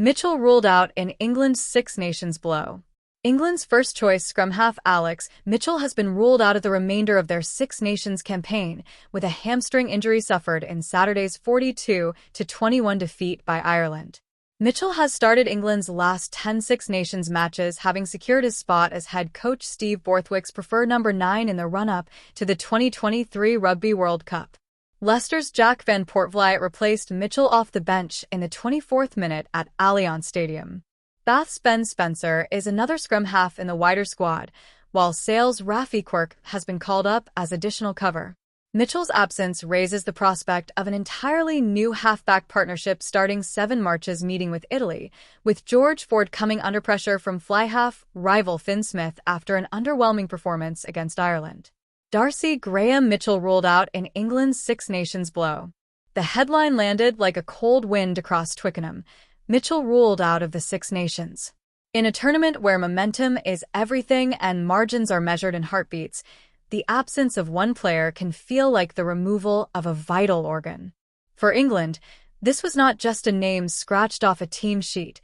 Mitchell ruled out in England's Six Nations blow. England's first-choice scrum half Alex Mitchell has been ruled out of the remainder of their Six Nations campaign with a hamstring injury suffered in Saturday's 42-21 defeat by Ireland. Mitchell has started England's last 10 Six Nations matches, having secured his spot as head coach Steve Borthwick's preferred number 9 in the run-up to the 2023 Rugby World Cup. Leicester's Jack van Poortvliet replaced Mitchell off the bench in the 24th minute at Allianz Stadium. Bath's Ben Spencer is another scrum half in the wider squad, while Sale's Rafi Quirk has been called up as additional cover. Mitchell's absence raises the prospect of an entirely new halfback partnership starting 7 March's meeting with Italy, with George Ford coming under pressure from fly half rival Finn Smith after an underwhelming performance against Ireland. Darcy Graham Mitchell ruled out in England's Six Nations blow. The headline landed like a cold wind across Twickenham. Mitchell ruled out of the Six Nations. In a tournament where momentum is everything and margins are measured in heartbeats, the absence of one player can feel like the removal of a vital organ. For England, this was not just a name scratched off a team sheet,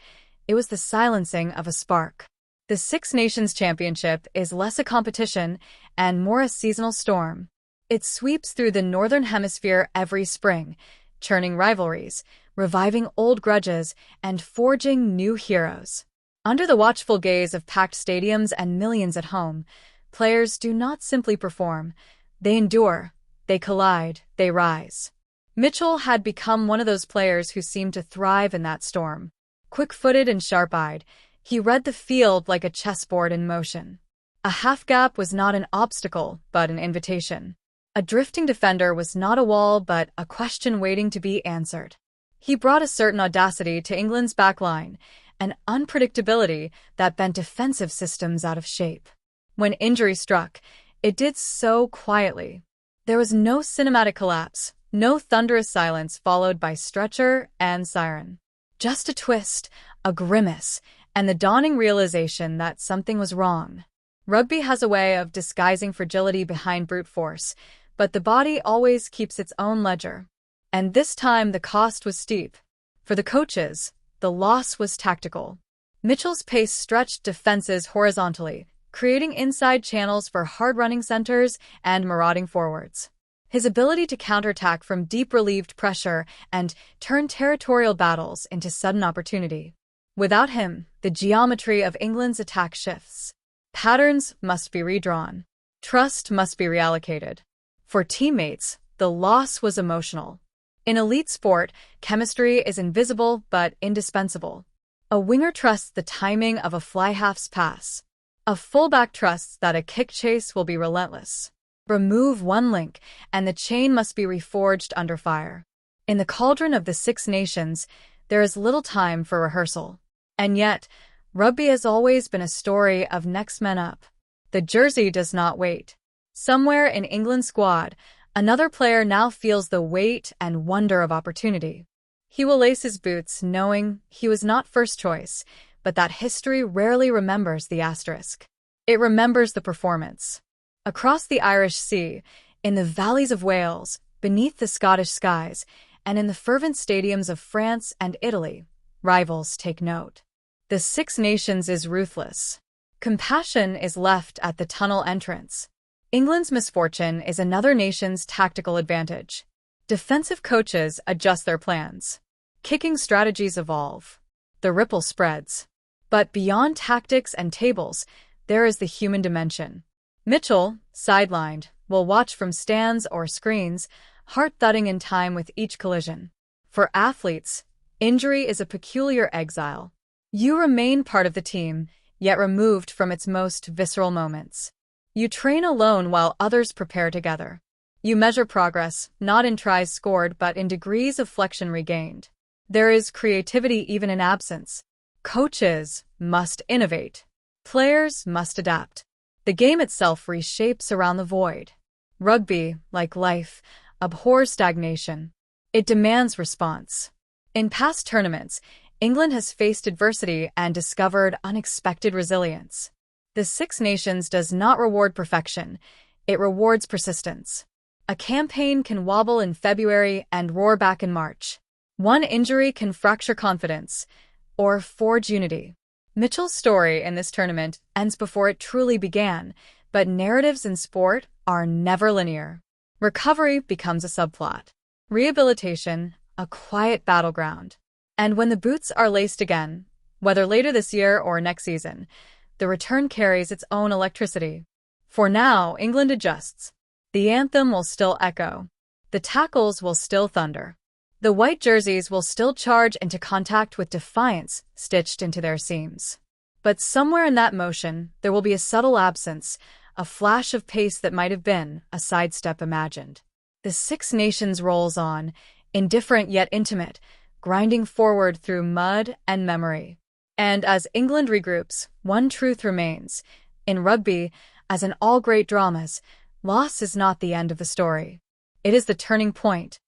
it was the silencing of a spark. The Six Nations Championship is less a competition and more a seasonal storm. It sweeps through the Northern Hemisphere every spring, churning rivalries, reviving old grudges, and forging new heroes. Under the watchful gaze of packed stadiums and millions at home, players do not simply perform. They endure, they collide, they rise. Mitchell had become one of those players who seemed to thrive in that storm. Quick-footed and sharp-eyed, he read the field like a chessboard in motion. A half-gap was not an obstacle, but an invitation. A drifting defender was not a wall, but a question waiting to be answered. He brought a certain audacity to England's backline, an unpredictability that bent defensive systems out of shape. When injury struck, it did so quietly. There was no cinematic collapse, no thunderous silence followed by stretcher and siren. Just a twist, a grimace, and the dawning realization that something was wrong. Rugby has a way of disguising fragility behind brute force, but the body always keeps its own ledger. And this time the cost was steep. For the coaches, the loss was tactical. Mitchell's pace stretched defenses horizontally, creating inside channels for hard-running centers and marauding forwards. His ability to counterattack from deep relieved pressure and turn territorial battles into sudden opportunity. Without him, the geometry of England's attack shifts. Patterns must be redrawn. Trust must be reallocated. For teammates, the loss was emotional. In elite sport, chemistry is invisible but indispensable. A winger trusts the timing of a fly half's pass. A fullback trusts that a kick chase will be relentless. Remove one link, and the chain must be reforged under fire. In the cauldron of the Six Nations, there is little time for rehearsal. And yet, rugby has always been a story of next man up. The jersey does not wait. Somewhere in England's squad, another player now feels the weight and wonder of opportunity. He will lace his boots knowing he was not first choice, but that history rarely remembers the asterisk. It remembers the performance. Across the Irish Sea, in the valleys of Wales, beneath the Scottish skies, and in the fervent stadiums of France and Italy, rivals take note. The Six Nations is ruthless. Compassion is left at the tunnel entrance. England's misfortune is another nation's tactical advantage. Defensive coaches adjust their plans. Kicking strategies evolve. The ripple spreads. But beyond tactics and tables, there is the human dimension. Mitchell, sidelined, will watch from stands or screens, heart thudding in time with each collision. For athletes, injury is a peculiar exile. You remain part of the team, yet removed from its most visceral moments. You train alone while others prepare together. You measure progress, not in tries scored but in degrees of flexion regained. There is creativity even in absence. Coaches must innovate. Players must adapt. The game itself reshapes around the void. Rugby, like life, abhors stagnation. It demands response. In past tournaments, England has faced adversity and discovered unexpected resilience. The Six Nations does not reward perfection, it rewards persistence. A campaign can wobble in February and roar back in March. One injury can fracture confidence, or forge unity. Mitchell's story in this tournament ends before it truly began, but narratives in sport are never linear. Recovery becomes a subplot. Rehabilitation, a quiet battleground. And when the boots are laced again, whether later this year or next season, the return carries its own electricity. For now, England adjusts. The anthem will still echo. The tackles will still thunder. The white jerseys will still charge into contact with defiance stitched into their seams. But somewhere in that motion, there will be a subtle absence, a flash of pace that might have been a sidestep imagined. The Six Nations rolls on, indifferent yet intimate, grinding forward through mud and memory. And as England regroups, one truth remains. In rugby, as in all great dramas, loss is not the end of the story. It is the turning point.